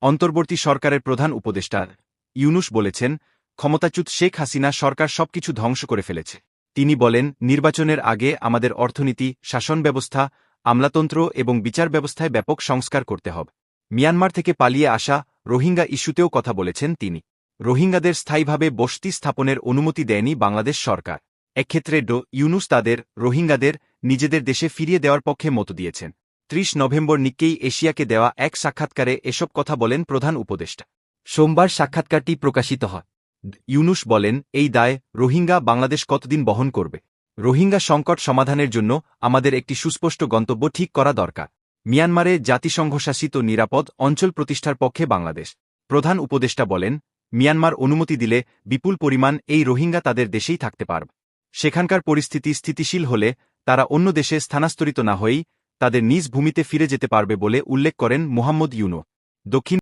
অন্তর্বর্তী সরকারের প্রধান উপদেষ্টা ইউনুস বলেছেন, ক্ষমতাচ্যুত শেখ হাসিনা সরকার সবকিছু ধ্বংস করে ফেলেছে। তিনি বলেন, নির্বাচনের আগে আমাদের অর্থনীতি, শাসন ব্যবস্থা, আমলাতন্ত্র এবং বিচার ব্যবস্থায় ব্যাপক সংস্কার করতে হবে। মিয়ানমার থেকে পালিয়ে আসা রোহিঙ্গা ইস্যুতেও কথা বলেছেন তিনি। রোহিঙ্গাদের স্থায়ীভাবে বসতি স্থাপনের অনুমতি দেয়নি বাংলাদেশ সরকার। এক্ষেত্রে ইউনুস তাদের রোহিঙ্গাদের নিজেদের দেশে ফিরিয়ে দেওয়ার পক্ষে মত দিয়েছেন। ৩০ নভেম্বর নিক্কেই এশিয়াকে দেওয়া এক সাক্ষাৎকারে এসব কথা বলেন প্রধান উপদেষ্টা। সোমবার সাক্ষাৎকারটি প্রকাশিত হয়। ইউনুস বলেন, এই দায় রোহিঙ্গা বাংলাদেশ কতদিন বহন করবে? রোহিঙ্গা সংকট সমাধানের জন্য আমাদের একটি সুস্পষ্ট গন্তব্য ঠিক করা দরকার। মিয়ানমারে জাতিসংঘ-শাসিত নিরাপদ অঞ্চল প্রতিষ্ঠার পক্ষে বাংলাদেশ। প্রধান উপদেষ্টা বলেন, মিয়ানমার অনুমতি দিলে বিপুল পরিমাণ এই রোহিঙ্গা তাদের দেশেই থাকতে পারবে। সেখানকার পরিস্থিতি স্থিতিশীল হলে তারা অন্য দেশে স্থানান্তরিত না হয়েই তাদের নিজ ভূমিতে ফিরে যেতে পারবে বলে উল্লেখ করেন মোহাম্মদ ইউনূস। দক্ষিণ